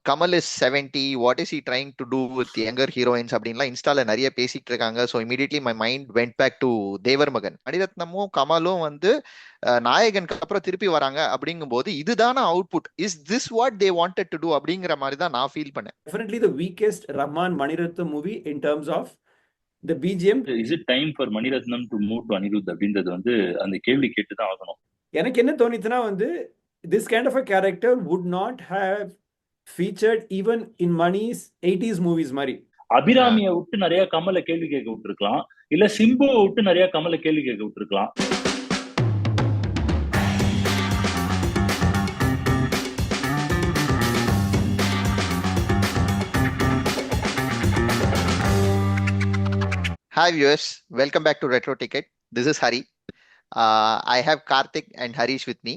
Kamal is 70, what is he trying to do with younger heroines அப்படின்லாம் இன்ஸ்டால நிறைய பேசிட்டு இருக்காங்க. So immediately my mind went back to Thevar Magan. மணிரத்னமும் கமலும் வந்து நாயகனுக்கு அப்புறம் திருப்பி வராங்க அப்படிங்கும்போது இதுதான output, is this what they wanted to do அப்படிங்கிற மாதிரி தான் நான் ஃபீல் பண்ணேன். Definitely the weakest Rahman Maniratnam movie in terms of the BGM. Is it time for Maniratnam to move to Anirudh அப்படின்றது வந்து அந்த கேள்வி கேட்டு தான் ஆகணும். எனக்கு என்ன தோணிச்சுன்னா வந்து this kind of a character would not have featured even in Mani's 80s movies மாதிரி. அபிராமியை விட்டு நிறைய கமலை கேள்வி கேட்க விட்டுருக்கலாம், இல்ல சிம்புவை விட்டு நிறைய கமலை கேள்வி கேட்க விட்டுருக்கலாம். Hi viewers, welcome back to Retro Ticket. This is Hari. I have Karthik and Harish with me.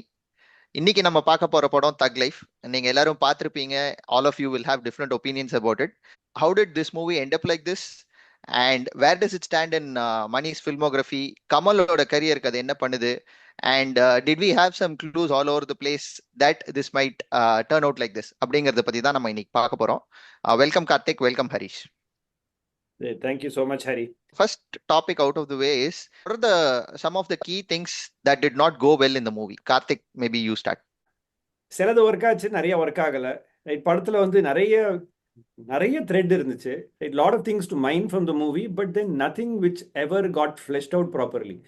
இன்னைக்கு நம்ம பார்க்க போற படம் தக் லைஃப். நீங்க எல்லாரும் பார்த்திருப்பீங்க. All of you will have different opinions about it. How did this movie end up like this? And where does it stand in Mani's filmography? Kamaloda career அது என்ன பண்ணுது? And did we have some clues all over the place that this might turn out like this? அப்படிங்கறத பத்தி தான் நம்ம இன்னைக்கு பார்க்க போறோம். Welcome Karthik, welcome Harish. Thank you so much, Hari. First topic out of the way is, what are some of the key things that did not go well in the movie? Karthik, maybe you start. சிலது work ஆச்சு, நிறைய work ஆகல. Right, படத்துல வந்து நிறைய thread இருந்துச்சு. Right, lot of things to mind from the movie, but then nothing which ever got fleshed out properly.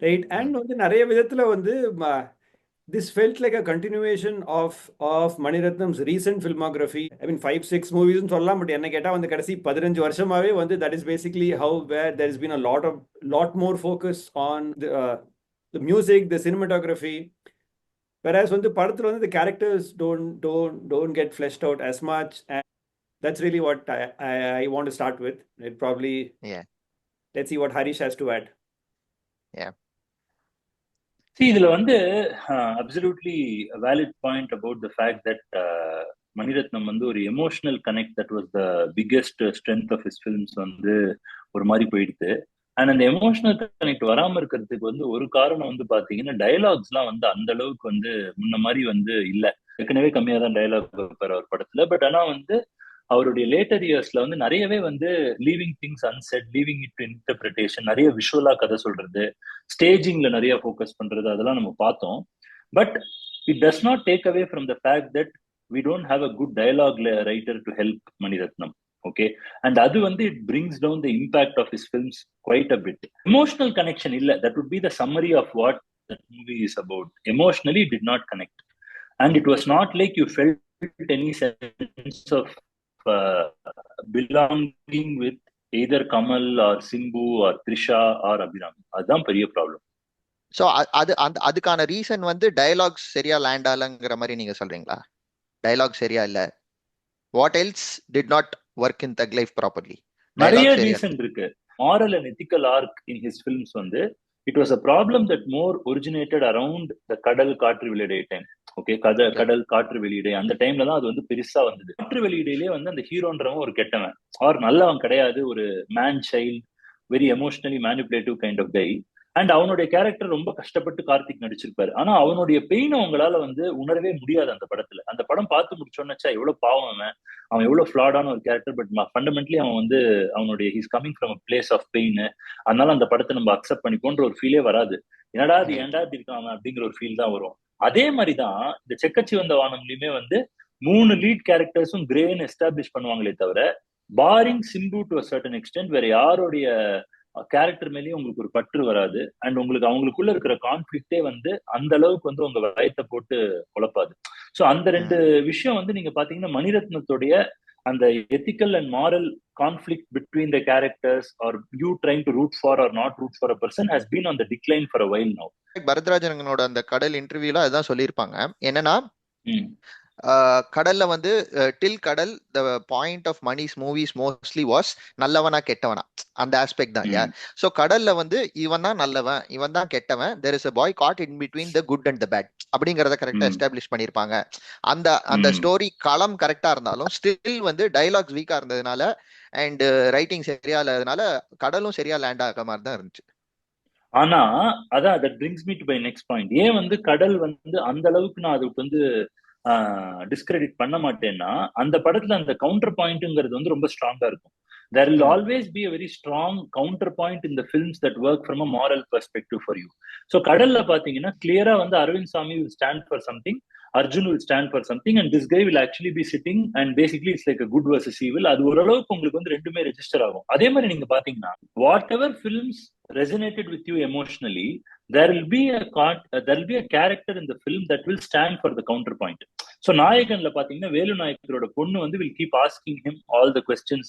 Right, and வந்து நிறைய விதத்துல வந்து this felt like a continuation of Maniratnam's recent filmography. I mean 5-6 movies னு சொல்லலாம், but என்ன கேட்டா வந்து கடைசி 15 வருஷமாவே வந்து that is basically how where there has been a lot more focus on the music, the cinematography, whereas வந்து படத்துல வந்து the characters don't get fleshed out as much, and that's really what I want to start with. It probably, yeah, let's see what Harish has to add. Yeah. See, இதுல வந்து absolutely a valid point about the fact that Mani Ratnam வந்து ஒரு emotional connect that was the biggest strength of his films வந்து ஒரு மாதிரி போயிடுது. And அந்த emotional connect வராம இருக்கிறதுக்கு வந்து ஒரு காரணம் வந்து பாத்தீங்கன்னா டயலாக்ஸ் எல்லாம் வந்து அந்த அளவுக்கு வந்து முன்ன மாதிரி வந்து இல்ல. ஏற்கனவே கம்மியா தான் டயலாக் வைப்பார் அவர் படத்துல. பட் ஆனா வந்து அவருடைய லேட்டர் இயர்ஸ்ல வந்து நிறையவே வந்து leaving things unset, leaving it to interpretation, நிறைய விஷுவலா கதை சொல்றது, ஸ்டேஜிங்ல நிறைய ஃபோக்கஸ் பண்றது, அதெல்லாம் நம்ம பார்த்தோம். But it does not take away from the fact that we don't have a good dialogue writer to help Maniratnam. Okay, and adu vandu it brings down the impact of his films quite a bit. Emotional connection illa, that would be the summary of what that movie is about. Emotionally it did not connect, and it was not like you felt any sense of belonging with either Kamal or Simbu or Trisha or Abhiram. Adhan periya problem. So அதுக்கான reason வந்து dialogues சரியா land ஆலங்கிற மாதிரி நீங்க சொல்றீங்களா? Dialogue சரியா இல்ல, what else did not work in Thug Life properly? நிறைய ரீசன் இருக்கு. Moral and ethical arc in his films வந்து it was a problem that more originated around the Kadal Kaatru Veliyidai time. Okay, கடல் காற்று வெளியிடை அந்த டைம்ல தான் அது வந்து பெருசா வந்தது. காற்று வெளியிடையிலே வந்து அந்த ஹீரோன்றவன் ஒரு கெட்டவன் ஆர் நல்லவன் கிடையாது, ஒரு man child, very emotionally manipulative kind of guy. And அவனுடைய கேரக்டர் ரொம்ப கஷ்டப்பட்டு கார்த்திக் நடிச்சிருப்பாரு. ஆனா அவனுடைய பெயினை உங்களால வந்து உணரவே முடியாது அந்த படத்துல. அந்த படம் பார்த்து முடிச்சோன்னச்சா எவ்வளவு பாவம் அவன் எவ்வளவு ஃபிளாடான ஒரு கேரக்டர், பட் ஃபண்டமெண்டலி அவன் வந்து அவனுடைய he's coming from a place of pain. அதனால அந்த படத்தை நம்ம அக்செப்ட் பண்ணிப்போன்ற ஒரு ஃபீலே வராது. என்னடா அது ஏன்டா இருக்கான் அப்படிங்கிற ஒரு ஃபீல் தான் வரும். அதே மாதிரிதான் இந்த செக்கச்சி வந்த வானம்லயுமே வந்து 3 லீட் கேரக்டர்ஸும் கிரேன்னு எஸ்டாப்ளிஷ் பண்ணுவாங்களே தவிர, boring Simbu to a certain extent வேற யாருடைய கேரக்டர் மேலேயும் உங்களுக்கு ஒரு பற்று வராது. அண்ட் உங்களுக்கு அவங்களுக்குள்ள இருக்கிற கான்ஃபிளிக்டே வந்து அந்த அளவுக்கு வந்து உங்க வயத்தை போட்டு குழப்பாது. ஸோ அந்த 2 விஷயம் வந்து நீங்க பாத்தீங்கன்னா மணிரத்னத்துடைய அந்த ethical and moral conflict between the characters are you trying to root for or not root for a person has been on the decline for a while now. பரத்ராஜனோட அந்த கடல் இன்டர்வியூல அதான் சொல்லியிருப்பாங்க. என்னன்னா கடல்ல வந்து till Kadal the point of Mani's movies mostly was நல்லவனா கெட்டவனா, அந்த ஆஸ்பெக்ட் தான் இல்லையா? சோ கடல்ல வந்து இவன் தான் நல்லவன், இவன் தான் கெட்டவன், there is a boy caught in between the good and the bad அப்படிங்கறத கரெக்டா எஸ்டாப்ளிஷ் பண்ணிருப்பாங்க. அந்த ஸ்டோரி களம் கரெக்டா இருந்தாலும் ஸ்டில் வந்து டயலாக்ஸ் வீக்கா இருந்ததுனால அண்ட் ரைட்டிங் சரியா இல்லாததுனால கடலும் சரியா லேண்ட் ஆக மாதிரி தான் இருந்துச்சு. ஆனா அதான் that brings me to my next point. ஏன் வந்து கடல் வந்து அந்த அளவுக்கு நான் அதுக்கு வந்து டிஸ்கிரெடிட் பண்ண மாட்டேன்னா அந்த படத்துல அந்த கவுண்டர் பாயிண்ட்ங்கிறது வந்து ரொம்ப ஸ்ட்ராங்கா இருக்கும். There will always be a very strong counterpoint in the films that work from a moral perspective for you. So கடல்ல பாத்தீங்கன்னா கிளியரா வந்து அரவிந்த் சாமி will stand for something, Arjun will stand for something, and this guy will actually be sitting and basically it's like a good versus evil. அது ஓரளவுக்கு உங்களுக்கு வந்து ரெண்டுமே ரெஜிஸ்டர் ஆகும். அதே மாதிரி நீங்க பாத்தீங்கன்னா whatever films resonated with you emotionally, there will be a character in the film that will stand for the counterpoint. So நாயகன்ல பாத்தீங்கன்னா வேலு நாயக்கரோட பொண்ணு வந்து will keep asking him all the questions,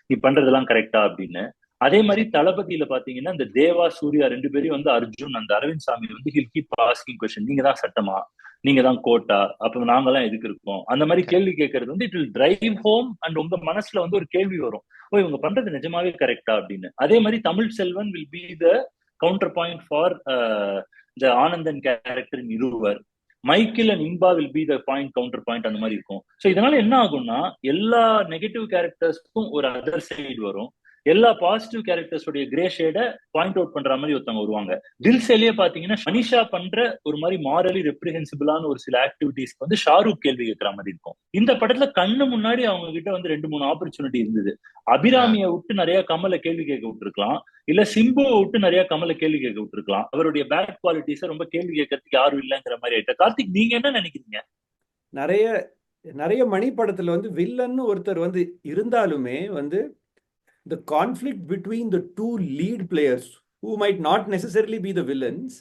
நீ பண்றதெல்லாம் கரெக்டா அப்படின்னு. அதே மாதிரி தளபதியில பாத்தீங்கன்னா இந்த தேவா சூர்யா ரெண்டு பேரும் வந்து அர்ஜுன் அந்த அரவிந்த் சாமி வந்து he'll keep asking question, நீங்க தான் சட்டமா, நீங்க தான் கோட்டா, அப்ப நாங்கெல்லாம் எதுக்கு இருக்கோம், அந்த மாதிரி கேள்வி கேட்கறது வந்து it will drive home. And உங்க மனசுல வந்து ஒரு கேள்வி வரும், ஓ இவங்க பண்றது நிஜமாவே கரெக்டா அப்படின்னு. அதே மாதிரி Tamil Selvan will be the counter point for the Anandan character in Iruvar. Michael and Inba will be the point counter point, அந்த மாதிரி இருக்கும். ஸோ இதனால என்ன ஆகும்னா எல்லா நெகட்டிவ் கேரக்டர்ஸ்க்கும் ஒரு அதர் சைடு வரும், எல்லா பாசிட்டிவ் கேரக்டர்ஸோடைய கிரே ஷேட பாயிண்ட் அவுட் பண்ற மாதிரி ஒருத்தவங்க வருவாங்க. தில்சேலியே பாத்தீங்கன்னா மனிஷா பண்ற ஒரு மாதிரி மாரலி ரெப்ரிஹென்சிபிளான ஒரு சில ஆக்டிவிட்டிஸ்க்கு வந்து ஷாருக் கேள்வி கேட்கிற மாதிரி இருக்கும். இந்த படத்துல கண்ணு முன்னாடி அவங்க கிட்ட வந்து 2-3 ஆப்பர்ச்சுனிட்டி இருந்தது. அபிராமியை விட்டு நிறைய கமலை கேள்வி கேட்க விட்டுருக்கலாம், இல்ல சிம்புவை விட்டு நிறைய கமலை கேள்வி கேட்க விட்டுருக்கலாம். அவருடைய பேட் குவாலிட்டிஸை ரொம்ப கேள்வி கேட்கறதுக்கு யாரும் இல்லைங்கிற மாதிரி ஆயிட்ட. கார்த்திக், நீங்க என்ன நினைக்கிறீங்க? நிறைய மணி படத்துல வந்து வில்லன்னு ஒருத்தர் வந்து இருந்தாலுமே வந்து the conflict between the two lead players who might not necessarily be the villains,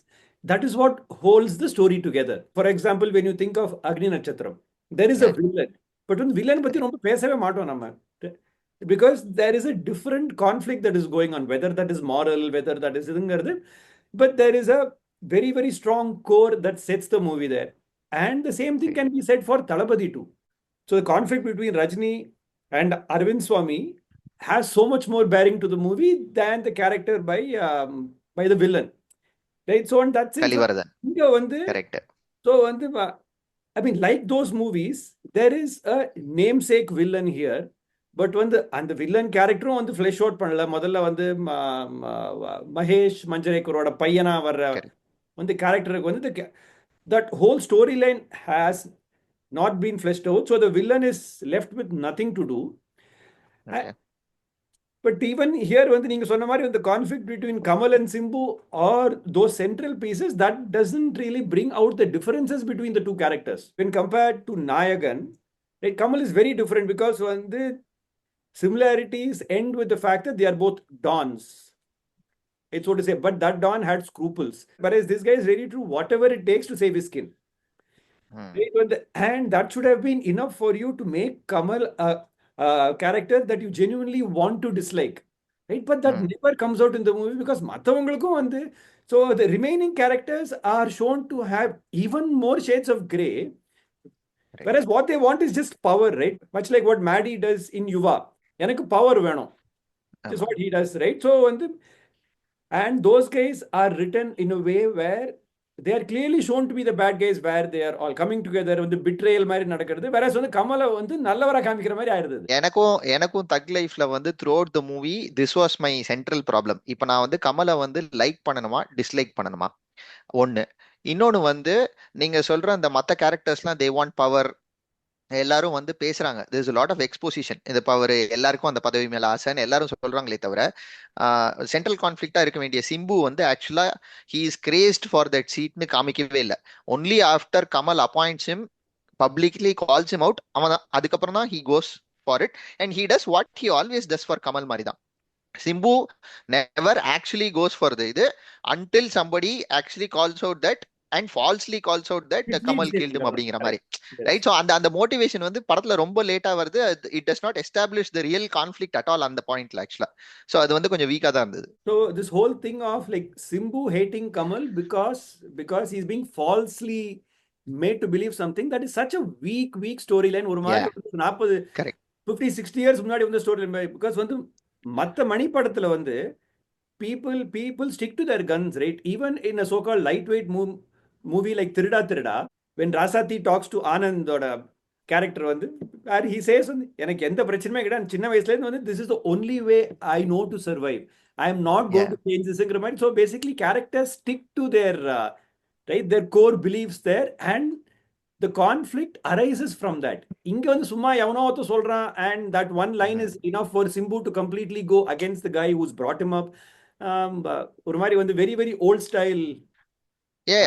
that is what holds the story together. For example, when you think of Agni Natchatram, there is a villain, but when villain பத்தி ரொம்ப பேசவே மாட்டோம் நம்ம, because there is a different conflict that is going on, whether that is moral, whether that is இதுங்கிறது, but there is a very very strong core that sets the movie there. And the same thing can be said for Thalapathy too. So the conflict between Rajni and Arvind Swamy has so much more bearing to the movie than the character by the villain, right? So on that sense, correct. So I mean, like those movies, there is a namesake villain here, but when the villain character on the flesh out பண்ணல. முதல்ல வந்து மகேஷ் மஞ்சரேக்கரோட பையனா வர்ற வந்து கேரக்டருக்கு வந்து that whole storyline has not been fleshed out, so the villain is left with nothing to do. But even here, when நீங்க சொன்ன மாதிரி the conflict between Kamal and Simbu or those central pieces, that doesn't really bring out the differences between the two characters. When compared to Nayagan, right, Kamal is very different because when the similarities end with the fact that they are both dons, it's so to say, but that don had scruples, whereas this guy is ready to do whatever it takes to save his skin. Right? And that should have been enough for you to make Kamal character that you genuinely want to dislike, right? But that never comes out in the movie because மற்றவங்களுக்கும் வந்து, so the remaining characters are shown to have even more shades of gray, whereas what they want is just power, right? Much like what Maddie does in Yuva, எனக்கு power வேணும், is what he does, right? So வந்து, and those guys are written in a way where they are clearly shown to be the bad guys, where they are all coming together வந்து betrayal மாதிரி நடக்கிறது, whereas வந்து கமலை வந்து நல்லவரா காமிக்கிற மாதிரி ஆயிருது. எனக்கும் தக் லைஃப்ல வந்து throughout the movie this was my central problem. இப்ப நான் வந்து கமலை வந்து லைக் பண்ணணுமா டிஸ்லைக் பண்ணணுமா, ஒண்ணு. இன்னொன்னு வந்து நீங்க சொல்ற அந்த மத்த கேரக்டர்ஸ்லாம் they want power, எல்லாரும் வந்து பேசுறாங்க, there is a lot of exposition, இந்த பவர் எல்லாருக்கும் அந்த பதவி மேல ஆசைன்னு எல்லாரும் சொல்றாங்களே தவிர சென்ட்ரல் கான்ஃபிளிக்டா இருக்க வேண்டிய சிம்பு வந்து ஆக்சுவலா he is crazed for that seatனு காமிக்கவே இல்லை. only after Kamal appoints him, publicly calls him out, அவன் அதுக்கப்புறம் தான் he goes for it and he does what he always does for Kamal மாதிரி தான். Simbu never actually goes for the until somebody actually calls out that and falsely calls out that Kamal killed him அப்படிங்கிற மாதிரி, right? So அந்த motivation வந்து படத்துல ரொம்ப லேட்டா வருது. it does not establish the real conflict at all அந்த பாயிண்ட்ல actually. So அது வந்து கொஞ்சம் வீக்கா தான் இருந்தது. So this whole thing of like Simbu hating Kamal because he's being falsely made to believe something, that is such a weak storyline. ஒரு மாதிரி 50-60 years முன்னாடி வந்த storyline, because வந்து மத்த மணி படத்துல வந்து people stick to their guns, right? Even in a so-called lightweight movie like Tirida Tirida, when Rasati talks to Anand oda character வந்து, where he says வந்து எனக்கு எந்த பிரச்சனையுமே கிடையாது, சின்ன வயசுல இருந்து வந்து this is the only way I know to survive, I am not going to change this மாதிரி. So basically characters stick to their right, their core beliefs there, and the conflict arises from that. இங்க வந்து சும்மா எவனோ ஒருத்தன் சொல்றான் and that one line is enough for Simbu to completely go against the guy who's brought him up. ஒரு மாதிரி வந்து very very old style. ஏ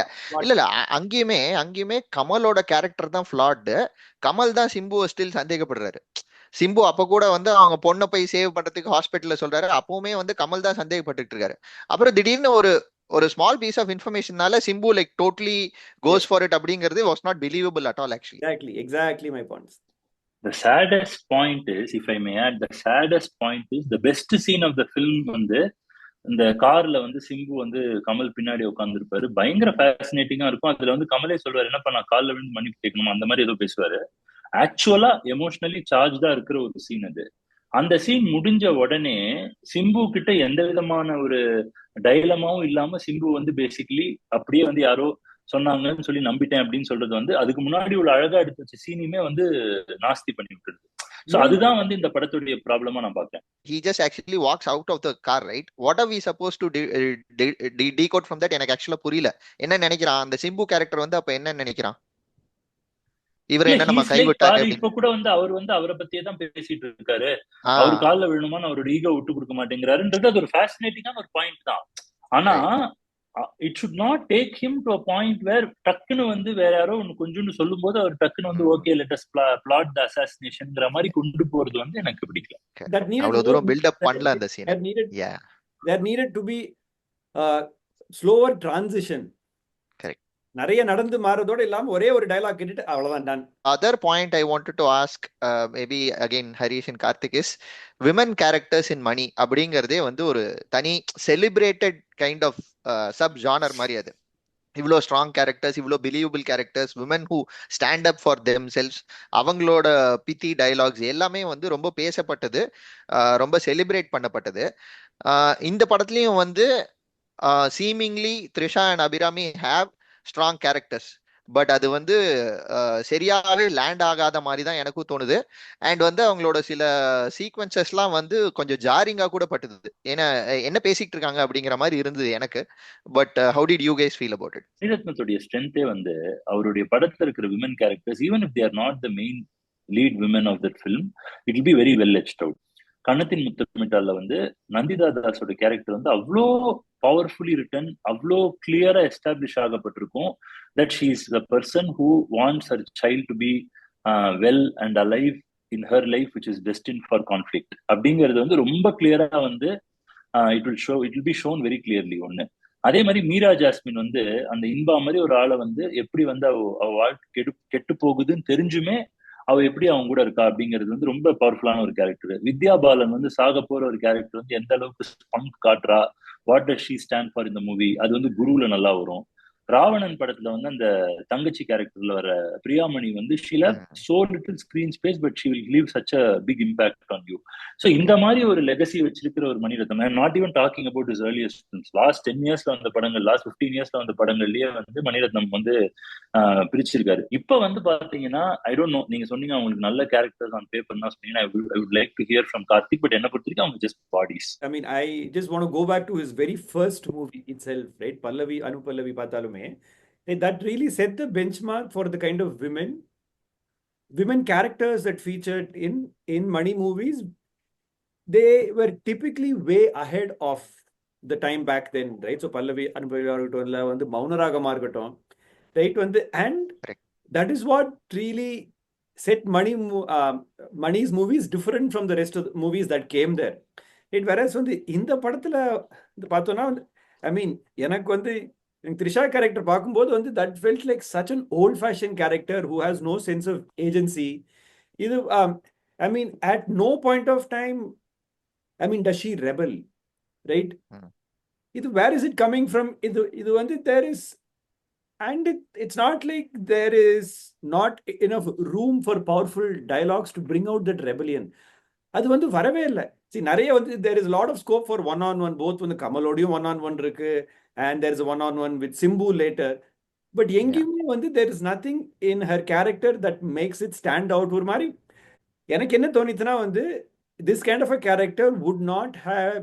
இல்ல இல்ல அங்கேயுமே கமலோட கேரக்டர் தான் ஃபிளாட். கமல் தான் சிம்புவை ஸ்டில் சந்தேகப்படுறாரு. சிம்பு அப்ப கூட வந்து அவங்க பொண்ணை போய் சேவ் பண்றதுக்கு ஹாஸ்பிட்டல்ல சொல்றாரு. அப்பவுமே வந்து கமல் தான் சந்தேகப்பட்டு இருக்காரு. அப்புறம் திடீர்னு ஒரு ஸ்மால் பீஸ் ஆஃப் இன்ஃபர்மேஷனால Simbu like totally goes for it அப்படிங்கிறது was not believable at all actually. Exactly my points. The saddest point is, if I may add, the saddest point is the best scene of the film வந்து இந்த கார்ல வந்து சிம்பு வந்து கமல் பின்னாடி உட்காந்துருப்பாரு. பயங்கர ஃபேசினேட்டிங்கா இருக்கும். அதுல வந்து கமலே சொல்வாரு, என்னப்பா நான் காலில் விழுந்து மன்னிப்பு கேட்கணுமா, அந்த மாதிரி ஏதோ பேசுவாரு. ஆக்சுவலா எமோஷனலி சார்ஜ்டா இருக்கிற ஒரு சீன் அது. அந்த சீன் முடிஞ்ச உடனே சிம்பு கிட்ட எந்த விதமான ஒரு டைலமாவும் இல்லாம சிம்பு வந்து பேசிக்கலி அப்படியே வந்து யாரோ சொன்னாங்கன்னு சொல்லி நம்பிட்டேன் அப்படின்னு சொல்றது வந்து அதுக்கு முன்னாடி ஒரு அழகா எடுத்து வச்ச சீனையுமே வந்து நாஸ்தி பண்ணி விட்டுருது. சோ அதுதான் வந்து இந்த படத்துடைய ப்ராப்ளமா நான் பாக்கேன். He just actually walks out of the car, right? What are we supposed to decode from that? எனக்கு ஆக்சுவலா புரியல. என்ன நினைக்கிறான் அந்த சிம்பு கேரக்டர் வந்து அப்ப என்ன நினைக்கிறான்? இவரை என்ன நம்ம கைவிட்டாங்க? இப்ப கூட வந்து அவர் வந்து அவரை பத்தியே தான் பேசிட்டு இருக்காரு. அவர் காலில் விழுணுமான்னு அவரோட ஈகோ விட்டு கொடுக்க மாட்டேங்கிறாருன்றது அது ஒரு ஃபேசினேட்டிங்கான ஒரு பாயிண்ட் தான். ஆனா it should not take him to a point where டக்குன்னு வந்து வேற யாரோ ஒன்னு கொஞ்சோண்டு சொல்லும் போது அவர் டக்குன்னு வந்து ஓகே லெட் அஸ் பிளாட் தி அசாசினேஷன்ங்கற மாதிரி கொண்டு போறது வந்து எனக்கு பிடிக்கல. அவ்வளவு தூரம் பில்ட் அப் பண்ணல அந்த scene. There needed to be slower transition. Correct. நிறைய நடந்து மாறதோட இல்லாம ஒரே ஒரு டயலாக் கேட்டுட்டு அவ்வளவுதான் ton. Other point I wanted to ask maybe again Harish and Karthik is women characters in Mani அப்படிங்கறதே வந்து ஒரு தனி celebrated kind of sub genre மாதிரி. அது இவ்வளோ ஸ்ட்ராங் கேரக்டர்ஸ், இவ்வளோ believable characters, women who stand up for themselves, அவங்களோட pithy dialogues எல்லாமே வந்து ரொம்ப பேசப்பட்டது, ரொம்ப செலிப்ரேட் பண்ணப்பட்டது. இந்த படத்துலயும் வந்து seemingly Trisha and Abhirami have strong characters. But அது வந்து சரியாவே லேண்ட் ஆகாத மாதிரி தான் எனக்கும் தோணுது. அண்ட் வந்து அவங்களோட சில சீக்வன்சஸ்லாம் வந்து கொஞ்சம் ஜாரிங்கா கூட பட்டுது. ஏன்னா என்ன பேசிட்டு இருக்காங்க அப்படிங்கிற மாதிரி இருந்தது எனக்கு. But how did you guys feel about it? மணிரத்னத்துடைய ஸ்ட்ரென்த்தே வந்து அவருடைய படத்துல இருக்கிற women characters, even if they are not the main lead women of that film, it will be very well etched out. கண்ணத்தின் முத்தமிட்டால வந்து நந்திதா தாஸோட கேரக்டர் வந்து அவ்வளோ பவர்ஃபுல்லி ரிட்டன், அவ்வளோ கிளியரா establish ஆகப்பட்டிருக்கும் that she is the person who wants her child to be well and alive in her life which is destined for conflict அப்படிங்கிறது வந்து ரொம்ப கிளியரா வந்து it will be shown very clearly. ஒண்ணு அதே மாதிரி மீரா ஜாஸ்மின் வந்து அந்த இன்பா மாதிரி ஒரு ஆளை வந்து எப்படி வந்து அவ வாழ்க்கை கெட்டு போகுதுன்னு தெரிஞ்சுமே அவ எப்படி அவங்க கூட இருக்கா அப்படிங்கிறது வந்து ரொம்ப பவர்ஃபுல்லான ஒரு கேரக்டர். வித்யா பாலன் வந்து சாக போற ஒரு கேரக்டர் வந்து எந்த அளவுக்கு ஸ்பங்க் காட்டுறா, what does she stand for இந்த மூவி, அது வந்து குருவுல நல்லா வரும். ராவணன் படத்துல வந்து அந்த தங்கச்சி கேரக்டர்ல வர பிரியாமணி வந்து she'll have so little screen space but she will leave such a big impact on you. So இந்த மாதிரி ஒரு லெகசி வச்சிருக்கிற ஒரு Mani Ratnam, I am not even talking about his earliest films. Last 10 இயர்ஸ்ல வந்த படங்கள், லாஸ்ட் 15 இயர்ஸ்ல வந்த படங்கள்லயே வந்து மணிரத்னம் வந்து பிரிச்சிருக்காரு. இப்ப வந்து பாத்தீங்கன்னா ஐ டோன்ட் நோ, நீங்க சொன்னீங்க அவங்களுக்கு நல்ல கேரக்டர்ஸ் ஆன் பேப்பர் தான் சொன்னீங்கன்னா I would like to hear from Karthik, but என்ன பொறுத்த வரைக்கும் அவங்க just bodies. I mean, I just want to go back to his very first movie itself, right? Pallavi, Anu Pallavi பார்த்தாலுமே that really set the benchmark for the kind of women characters that featured in Mani movies. They were typically way ahead of the time back then, right? So Pallavi, Anu Pallavi ஆகட்டும், வந்து மௌனராகமா இருக்கட்டும், right? வந்து and that is what really set Mani's movies different from the rest of the movies that came there. Whereas வந்து இந்த படத்துல பார்த்தோம்னா வந்து ஐ மீன் எனக்கு வந்து த்ரிஷா கேரக்டர் பார்க்கும்போது வந்து that felt like such an old fashioned character who has no sense of agency. இது I mean at no point of time, I mean does she rebel, right? இது where is it coming from? இது வந்து there is, and it's not like there is not enough room for powerful dialogues to bring out that rebellion. அது வந்து வரவே இல்லை. நிறைய வந்து there is a lot of scope for one-on-one, both வந்து கமலோடையும் one-on-one இருக்கு and there is a one-on-one with Simbu later. But எங்கேயுமே வந்து there is nothing in her character that makes it stand out. ஒரு மாதிரி எனக்கு என்ன தோணிச்சுன்னா வந்து this kind of a character would not have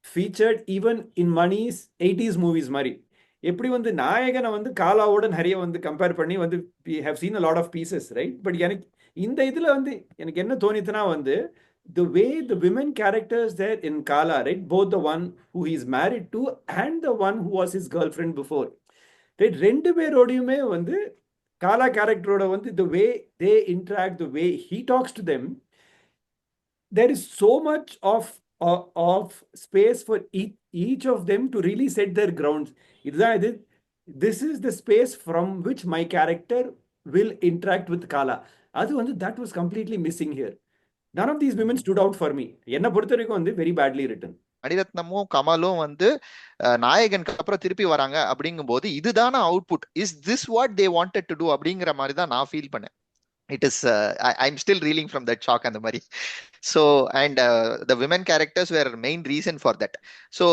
featured even in Mani's 80s movies மாதிரி. எப்படி வந்து நாயகனை வந்து காலாவோட நிறைய வந்து கம்பேர் பண்ணி வந்து we have seen a lot of pieces, right? But எனக்கு இந்த இதுல வந்து எனக்கு என்ன தோணித்துனா வந்து the way the women characters there in Kala, right? Both the one who he is married to and the one who was his girlfriend before, right? ரெண்டு பேரோடையுமே வந்து காலா கேரக்டரோட வந்து the way they interact, the way he talks to them, there is so much of space for each of them to really set their grounds. This is the space from which my character will interact with Kala. அது வந்து that was completely missing here. None of these women stood out for me. என்ன பொறுத்த வரைக்கும் வந்து very badly written. மணிரத்னமும் கமலும் வந்து நாயகனுக்கு அப்புறம் திருப்பி வராங்க அப்படிங்கும்போது இதுதான output, is this what they wanted to do அப்படிங்கிற மாதிரி தான் நான் ஃபீல் பண்ணேன். It is I'm still reeling from that shock and the mari. So and the women characters were main reason for that. So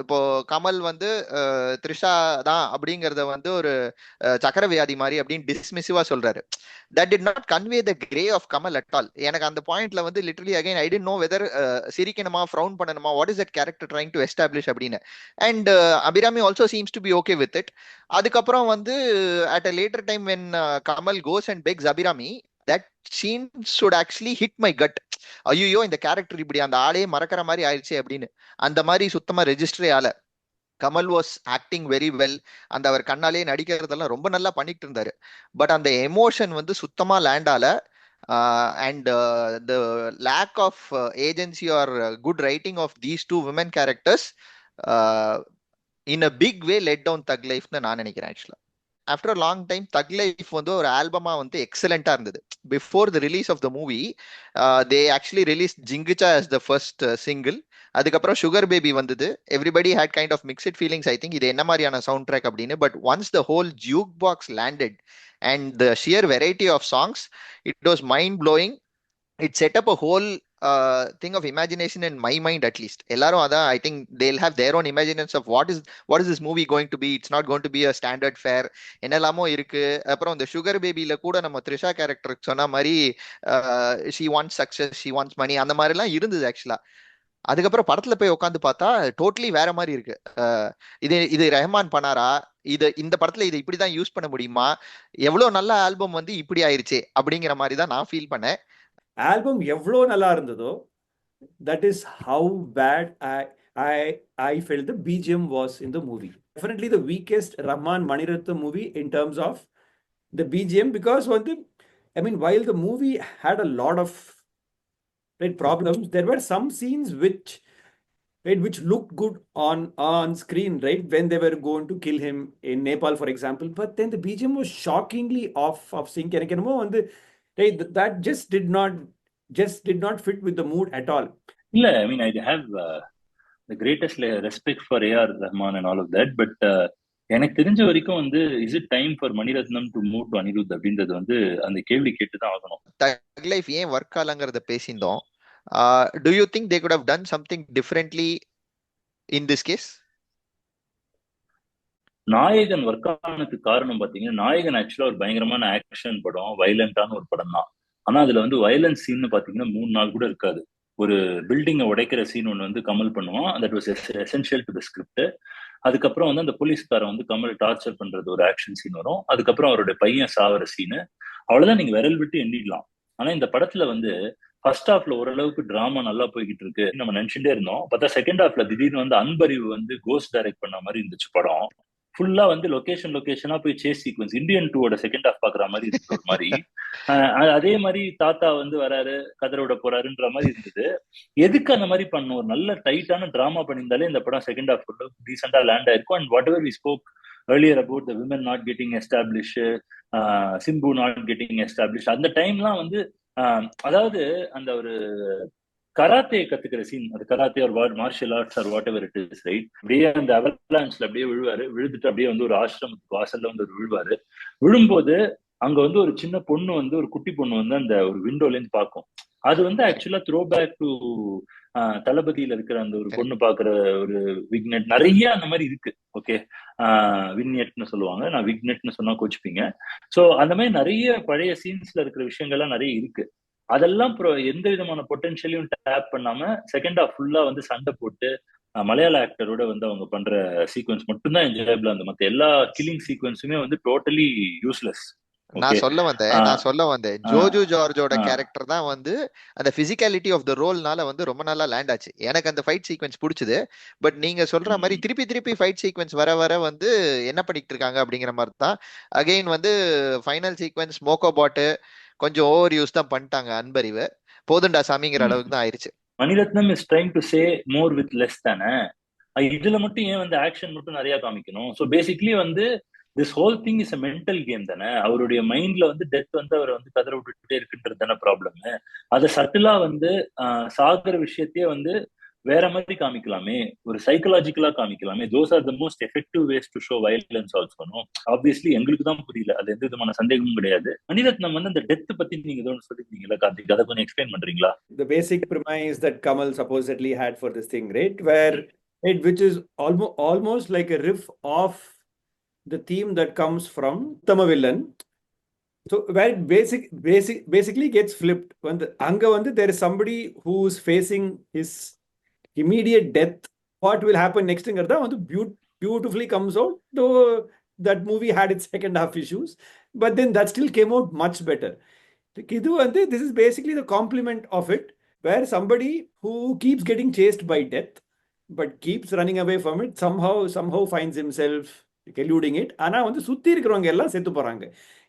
இப்போ கமல் வந்து த்ரிஷா தான் அப்படிங்கறத வந்து ஒரு சக்கரவியாதி மாதிரி அப்படின்னு டிஸ்மிசிவா சொல்றாரு. That did not convey the grey of Kamal at all. எனக்கு அந்த பாயிண்ட்ல வந்து literally again I didn't know whether சிரிக்கணுமா frown பண்ணணுமா, what is that character trying to establish அப்படின்னு. And Abhirami also seems to be okay with it. அதுக்கப்புறம் வந்து at a later time when Kamal goes and begs Abhirami, that scene should actually hit my gut. ஐயோ இந்த character இப்படி அந்த ஆளே மறக்கிற மாதிரி ஆயிடுச்சு அப்படின்னு. அந்த மாதிரி சுத்தமா ரெஜிஸ்டரே ஆல. Kamal was acting very well. அந்த அவர் கண்ணாலே நடிக்கிறதெல்லாம் ரொம்ப நல்லா பண்ணிட்டு இருந்தாரு. பட் அந்த எமோஷன் வந்து சுத்தமா லேண்ட் ஆல. And the lack of agency or good writing of these two women characters in a big way let down Thug Life னு நான் நினைக்கிறேன் ஆக்சுவலா. After a long time Thug Life வந்து ஒரு ஆல்பமா வந்து எக்ஸலண்டா இருந்தது. Before the release of the movie they actually release Jinguchaa as the first single. அதுக்கப்புறம் சுகர் பேபி வந்தது. Everybody had kind of mixed feelings, I think இது என்ன மாதிரியான சவுண்ட் ட்ராக் அப்படின்னு. But once the whole jukebox landed and the sheer variety of songs, it was mind blowing. It set up a whole thing of imagination in my mind at least. எல்லாரும் அதான், I think they'll have their own imaginations of what is this movie going to be. It's not going to be a standard fare. என்னெல்லாமோ இருக்கு. அப்புறம் இந்த sugar பேபியில கூட நம்ம Trisha character சொன்ன மாதிரி she wants success, she wants money, அந்த மாதிரி எல்லாம் இருந்தது ஆக்சுவலா. அதுக்கப்புறம் படத்துல போய் உட்காந்து பார்த்தா டோட்டலி வேற மாதிரி இருக்கு. இது ரஹ்மான் பண்ணாரா, இந்த படத்துல இதை இப்படிதான் யூஸ் பண்ண முடியுமா, எவ்வளவு நல்ல ஆல்பம் வந்து இப்படி ஆயிருச்சே அப்படிங்கிற மாதிரி தான் நான் ஃபீல் பண்ணேன். ஆல்பம் எவ்வளோ நல்லா இருந்ததோ, that is how bad I felt the BGM was in the movie. Definitely the weakest Rahman Maniratnam movie in terms of the BGM, because I mean, while the movie had a lot of problems, there were some scenes which looked good on screen, right, when they were going to kill him in Nepal, for example. But then the BGM was shockingly off sync. That just did not fit with the mood at all. இல்ல, I mean, I have the greatest respect for AR Rahman and all of that, but எனக்கு தெரிஞ்ச வரைக்கும் வந்து is it time for Maniratnam to move to Anirudh அப்படின்றது வந்து அந்த கேள்வி கேட்டுதான் ஆகணும். Thug Life ஏன் ஒர்க் ஆலங்கிறத பேசியிருந்தோம். Do you think they could have done something differently in this case? நாயகன் ஒர்க் ஆனதுக்கு காரணம் பாத்தீங்கன்னா, நாயகன் ஆக்சுவலா ஒரு பயங்கரமான ஆக்ஷன் படம், வயலண்டான ஒரு படம் தான். ஆனா அதுல வந்து வயலன்ஸ் சீன் பாத்தீங்கன்னா 3 நாள் கூட இருக்காது. ஒரு பில்டிங்கை உடைக்கிற சீன் ஒன்று வந்து கமல் பண்ணுவான். That was essential to the script. அதுக்கப்புறம் வந்து அந்த போலீஸ்காரன் வந்து கமல் டார்ச்சர் பண்றது ஒரு ஆக்ஷன் சீன் வரும். அதுக்கப்புறம் அவருடைய பையன் சாவர சீனு. அவ்வளவுதான், நீங்க விரல் விட்டு எண்ணிடலாம். ஆனா இந்த படத்துல வந்து ஃபர்ஸ்ட் ஹாஃப்ல ஓரளவுக்கு டிராமா நல்லா போய்கிட்டு இருக்கு நம்ம நினைச்சுட்டே இருந்தோம். பார்த்தா செகண்ட் ஹாஃப்ல திடீர்னு வந்து அன்பறிவு வந்து கோஸ்ட் டைரக்ட் பண்ண மாதிரி இருந்துச்சு படம். ஃபுல்லா வந்து லொகேஷனா போய் chase sequence, Indian 2 second half பாக்குற மாதிரி இருந்தது ஒரு மாதிரி. அதே மாதிரி தாத்தா வந்து வராரு, கதற விட போறாருன்ற மாதிரி இருந்தது. எதுக்கு அந்த மாதிரி பண்ண? ஒரு நல்ல டைட்டான டிராமா பண்ணியிருந்தாலே இந்த படம் செகண்ட் ஹாஃப் டீசெண்டா லேண்ட் ஆயிருக்கும். And whatever we spoke earlier about the women not getting established, Simbu not getting established, அந்த டைம்லாம் வந்து அதாவது அந்த ஒரு கராத்தே கத்துக்கிற சீன், அது கராத்தே ஒரு martial arts or whatever it is, right? அப்படியே அந்த அவலான்ஸ்ல அப்படியே விழுவாரு. விழுந்துட்டு அப்படியே வந்து ஒரு ஆசிரமத்துக்கு வாசல்ல வந்து விழுவாரு. விழும்போது அங்க வந்து ஒரு சின்ன பொண்ணு வந்து, ஒரு குட்டி பொண்ணு வந்து அந்த ஒரு விண்டோல இருந்து பார்க்கும். அது வந்து ஆக்சுவலா த்ரோ பேக் டு தளபதியில இருக்கிற அந்த ஒரு பொண்ணு பாக்குற ஒரு விக்னெட். நிறைய அந்த மாதிரி இருக்கு. ஓகே, விக்னெட்னு சொல்லுவாங்க, நான் விக்னெட்னு சொன்னா கோச்சுப்பீங்க. சோ அந்த மாதிரி நிறைய பழைய சீன்ஸ்ல இருக்கிற விஷயங்கள்லாம் நிறைய இருக்கு. அதெல்லாம் எந்த விதமான பொட்டன்ஷியலையும் டேப் பண்ணாம செகண்ட் ஹாஃப் ஃபுல்லா வந்து சண்டை போட்டு மலையாள ஆக்டரோட வந்து அவங்க பண்ற சீக்வன்ஸ் மட்டும்தான் என்ஜாயபிளா இருந்தது. மத்த எல்லா கில்லிங் சீக்வன்ஸுமே வந்து டோட்டலி யூஸ்லெஸ். ஓகே. நான் சொல்ல வந்தேன் ஜோஜு ஜார்ஜோட கேரக்டர் தான் வந்து அந்த பிசிக்காலிட்டி ஆஃப் த ரோல்னால வந்து ரொம்ப நல்லா லேண்ட் ஆச்சு. எனக்கு அந்த ஃபைட் சீக்வன்ஸ் பிடிச்சது. பட் நீங்க சொல்ற மாதிரி திருப்பி திருப்பி ஃபைட் சீக்வன்ஸ் வர வர வந்து என்ன பண்ணிட்டு இருக்காங்க அப்படிங்கிற மாதிரி தான். அகைன் வந்து ஃபைனல் சீக்வன்ஸ் மோகோ பாட்டு கொஞ்சம் ஓவர் யூஸ் தான் பண்ணிட்டாங்க. அன்பறிவு போதுண்டா சாமிங்கிற அளவுக்கு தான் ஆயிருச்சு. Mani Ratnam is trying to say more with less தானே. இதுல மட்டும் ஏன் வந்து ஆக்ஷன் மட்டும் நிறைய காமிக்கணும்? ஸோ பேசிக்லி வந்து this whole thing is a mental game தானே. அவருடைய மைண்ட்ல வந்து டெத் வந்து அவரை வந்து கதற விட்டுட்டே இருக்குன்றது தானே ப்ராப்ளம். அதை சட்டிலா வந்து சாகிற விஷயத்தையே வந்து வேற மாதிரி காமிக்கலாமே, ஒரு சைக்கலாஜிக்கலா காமிக்கலாமே. Those are the most effective ways to show violence also. Obviously எங்களுக்கு தான் புரியல, அது எந்த விதமான சந்தேகமும் கிடையாது. மணிரத்னம் வந்து அந்த டெத் பத்தி நீங்க ஏதோ சொல்லிருந்தீங்களா கார்த்திக், அதை கொஞ்சம் எக்ஸ்பிளைன் பண்றீங்களா? The basic premise that Kamal supposedly had for this thing, right? Which is almost like a riff of the theme that comes from Uttama Villain. So where it basically gets flipped when there is somebody who's facing his immediate death. What will happen next? Beautifully comes out. Though that movie had its second half issues, but then that still came out much better. This is basically the complement of it, where somebody who keeps getting chased by death but keeps running away from it somehow finds himself eluding it. ஆனா சுத்தி இருக்கிறவங்க எல்லாம் செத்து போறாங்க.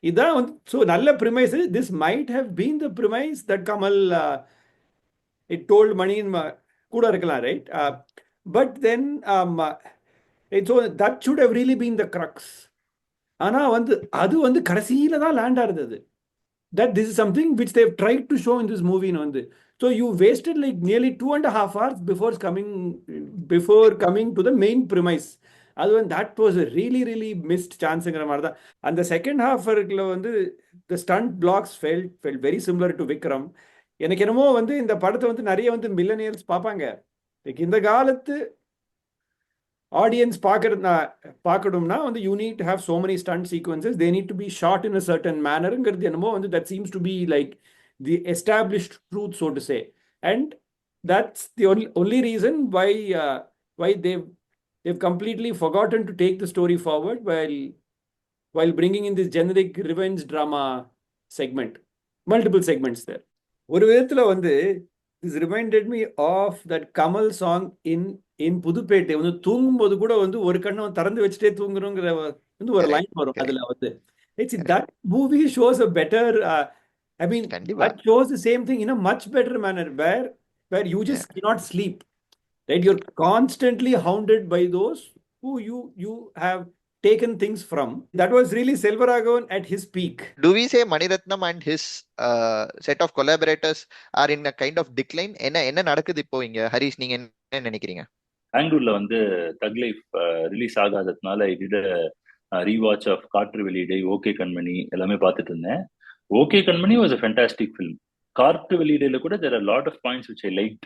இதான் so நல்ல premise. This might have been the premise that Kamal it told Mani கூட இருக்கலாம், right? But then so that should have really been the crux. ஆனா அது கடைசியில தான் லேண்ட் ஆகுது. That this is something which they've tried to show in this movie. So you wasted like nearly 2.5 hours before coming to the main premise. That was a really missed chance. And the second half, the stunt blocks felt very similar to Vikram. எனக்கு என்னமோ இந்த படத்தை நிறைய millennials பார்ப்பாங்க. இந்த காலத்து audience பார்க்கணும்னா you need to have so many stunt sequences. They need to be shot in a certain manner. That seems to be like the established truth, so to say. And that's the only reason why they've completely forgotten to take the story forward while bringing in this generic revenge drama segment. Multiple segments there. ஒரு விதத்துல this reminded me of that Kamal song in Puduppettai. தூங்கும்போது கூட ஒரு கண்ணை திறந்து வச்சுட்டே தூங்குறோங்கிற ஒரு line வரும் அதுல. That movie shows a better that shows the same thing in a much better manner, where you just cannot sleep, right? You're constantly hounded by those who you have taken things from. That was really Selvaragavan at his peak. Do we say Maniratnam and his set of collaborators are in a kind of decline? என்ன நடக்குது இப்போ இங்க? ஹரிஷ், நீங்க என்ன நினைக்கிறீங்க? பெங்களூர்ல தக் life release ஆகாததுனால இது ரீவாட்ச் ஆஃப் காற்று வெளியீடை, ஓகே கண்மணி எல்லாமே பார்த்துட்டு இருந்தேன். Okay Kanmani was a fantastic film. காற்று வெளியீடுல கூட there are a lot of points which I liked.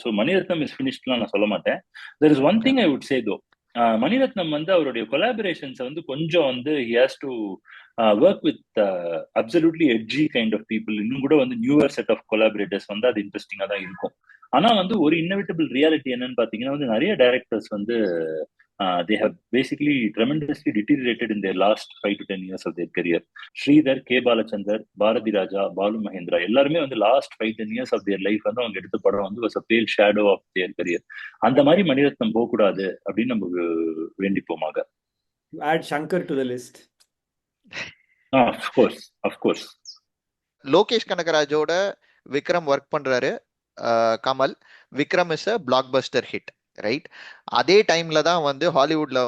So Mani Ratnam is finishedலாம் நான் சொல்ல மாட்டேன். There is one thing I would say though. Mani Ratnam அவருடைய கொலாபரேஷன்ஸ் கொஞ்சம் he has to work with absolutely edgy kind of people. இன்னும் கூட newer set of collaborators அது இன்ட்ரெஸ்டிங்கா தான் இருக்கும். ஆனா ஒரு இன்னெவிட்டபிள் ரியாலிட்டி என்னன்னு பாத்தீங்கன்னா நிறைய directors they have basically tremendously deteriorated in their last 5 to 10 years of their career. Sridhar, K Balachander, Bharathi Raja, Balu Mahendra எல்லாருமே last 5-10 years of their life அவங்க எடுத்த படம் was a pale shadow of their career. அந்த மாதிரி மணிரத்னம் போக கூடாது அப்படின்னு நம்ம வேண்டிப்போமாக. Add Shankar to the list. Of course. Lokesh கனகராஜோட விக்ரம் ஒர்க் பண்றாரு. Kamal, Vikram is a blockbuster hit, right? அதே டைம்ல தான் ஹாலிவுட்ல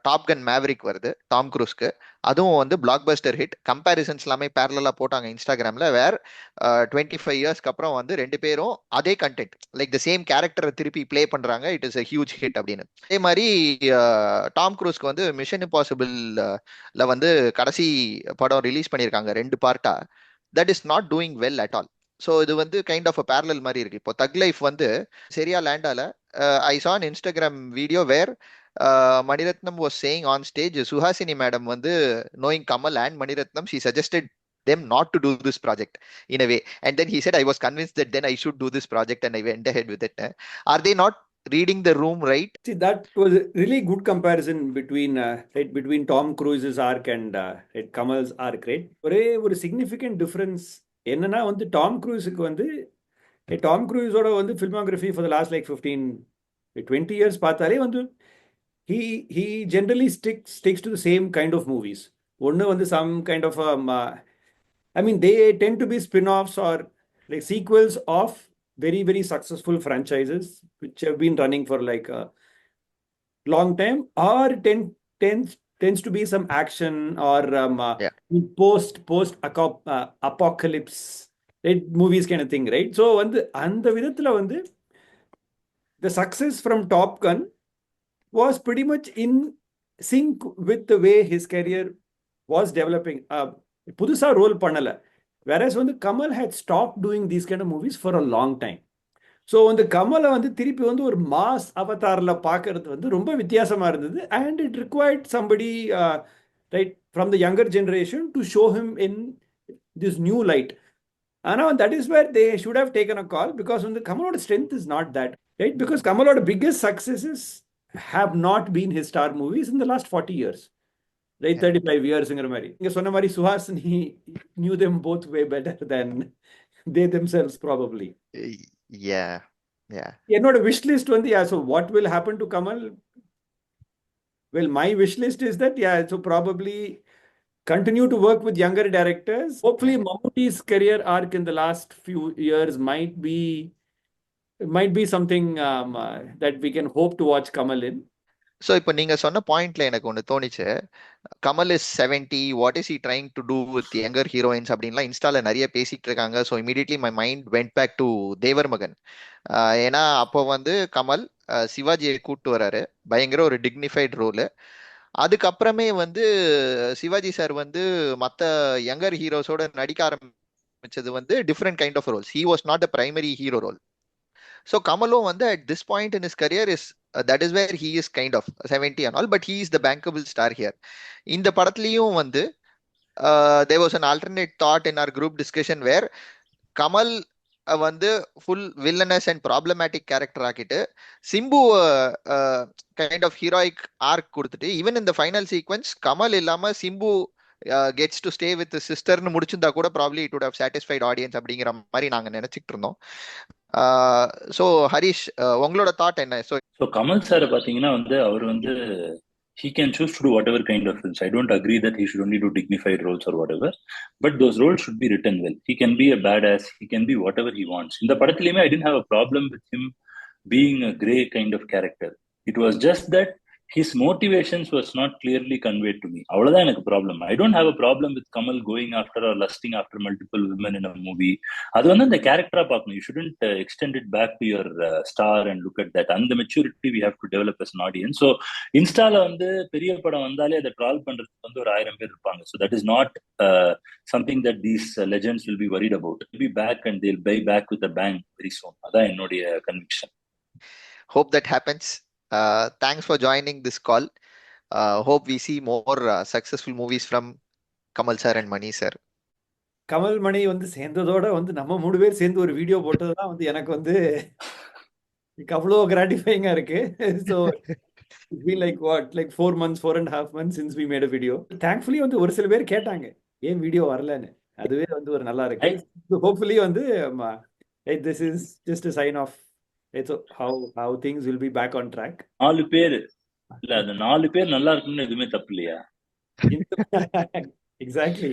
டாப் கன் மேவரிக் வருது டாம் க்ரூஸ்க்கு. அதுவும் பிளாக்பஸ்டர் ஹிட். கம்பேரிசன்ஸ் எல்லாமே பேரலா போட்டாங்க இன்ஸ்டாகிராம்ல. வேர் 25 இயர்ஸ்க்கு அப்புறம் ரெண்டு பேரும் அதே கண்டென்ட் லைக் த சேம் கேரக்டரை திருப்பி பிளே பண்றாங்க. It is a huge hit அப்படின்னு. அதே மாதிரி டாம் க்ரூஸ்க்கு மிஷன் இம்பாசிபிள்ல கடைசி படம் ரிலீஸ் பண்ணியிருக்காங்க 2 பார்ட்டா. That is not doing well at all. So இது கைண்ட் ஆஃப் அ பேரலல் மாதிரி இருக்கு. இப்போ தக் லைஃப் சரியா லேண்டால. I saw an Instagram video where Maniratnam was saying on stage, Suhasini madam knowing Kamal and Maniratnam, she suggested them not to do this project in a way. And then he said, I was convinced that then I should do this project and I went ahead with it. Are they not reading the room right. See, that was a really good comparison between between Tom Cruise's arc and Kamal's arc, right? ஒரே ஒரு significant difference என்னன்னா வந்து Tom க்ரூஸுக்கு வந்து Tom க்ரூஸோட வந்து filmography for the last like 20 years பார்த்தாலே வந்து he generally sticks to the same kind of movies. ஒண்ணு வந்து some kind of I mean they tend to be spin-offs or like sequels of very very successful franchises which have been running for like long time, or tends to be some action or Yeah. post apocalypse, right, movies kind of thing, right? So வந்து அந்த விதத்துல வந்து the success from Top Gun was pretty much in sync with the way his career was developing. புதுசா role பண்ணல. Whereas வந்து Kamal had stopped doing these kind of movies for a long time. So வந்து கமலை வந்து திருப்பி வந்து ஒரு mass அவதாரில் பார்க்கறது வந்து ரொம்ப வித்தியாசமாக இருந்தது. And it required somebody right from the younger generation to show him in this new light. ஆனால் that is where they should have taken a call, because வந்து கமலோட strength is not that, right? Because கமலோட biggest successes have not been his star movies in the last 40 years, right? 35 yearsங்கிற மாதிரி. நீங்கள் சொன்ன மாதிரி Suhasini knew them both way better than they themselves probably. Yeah. என்னோட wish list வந்து so what will happen to Kamal? Well, my wish list is that so probably continue to work with younger directors. Hopefully Mammootty's career arc in the last few years might be something that we can hope to watch Kamal in. So இப்போ நீங்க சொன்ன பாயிண்ட்ல எனக்கு ஒன்று தோணுச்சு. Kamal is 70, what is he trying to do with younger heroines அப்படின்லாம் இன்ஸ்டால நிறைய பேசிட்டு இருக்காங்க. So immediately my mind went back to Thevar Magan. ஏன்னா அப்போ வந்து கமல் சிவாஜியை கூப்பிட்டு வராரு, பயங்கர ஒரு டிக்னிஃபைட் ரோலு. அதுக்கப்புறமே வந்து சிவாஜி சார் வந்து மற்ற யங்கர் ஹீரோஸோட நடிக்க ஆரம்பிச்சது வந்து different kind of roles. He was not a primary hero role. So Kamalum வந்து at this point in his career is that is where he is kind of 70 and all, but he is the bankable star here. இந்த படத்துலயும் வந்து there was an alternate thought in our group discussion where Kamal வந்து full villainous and problematic character ஆக்கிட்டு Simbu kind of heroic arc கொடுத்துட்டு even இந்த final sequence Kamal இல்லாம Simbu gets to stay with சிஸ்டர்னு முடிச்சிருந்தா கூட probably it would have satisfied audience அப்படிங்கிற மாதிரி நாங்க நினைச்சிட்டு இருந்தோம். ஸோ ஹரிஷ், உங்களோட தாட் என்ன? ஸோ கமல் சார் பாத்தீங்கன்னா வந்து அவர் வந்து he can choose to do whatever kind of films. I don't agree that he should only do dignified roles or whatever, but those roles should be written well. He can be a badass, he can be whatever he wants. In the padathiliyume I didn't have a problem with him being a grey kind of character. It was just that his motivations was not clearly conveyed to me. Avladha enakku problem. I don't have a problem with Kamal going after or lusting after multiple women in a movie. Adu vandha the character paakணும். You shouldn't extend it back to your star and look at that. And the maturity we have to develop as an audience. So instala வந்து பெரிய படம் வந்தாலே அதை troll பண்றதுக்கு வந்து ஒரு 1000 பேர் இருப்பாங்க. So that is not something that these legends will be worried about. They'll be back and they'll be back with a bang very soon. Adha என்னோட conviction. Hope that happens. Thanks for joining this call. Hope we see more successful movies from Kamal sir and Mani sir. Kamal மணி வந்து சேர்ந்ததோட வந்து நம்ம 3 பேர் சேர்ந்து ஒரு video போட்டதுதான் வந்து எனக்கு வந்து அவ்வளோ கிராட்டிஃபைங்கா இருக்கு. So it's been like what like 4 months 4.5 months since we made a video. Thankfully வந்து ஒரு சில பேர் கேட்டாங்க ஏன் வீடியோ வரலன்னு. அதுவே வந்து ஒரு நல்லா இருக்கு. ஹோப்ஃபுல்லி வந்து this is just a sign of how things will be back on track. 4 பேர் இல்ல, அந்த 4 பேர் நல்லா இருக்குன்னு எதுவுமே தப்பு இல்லையா? Exactly.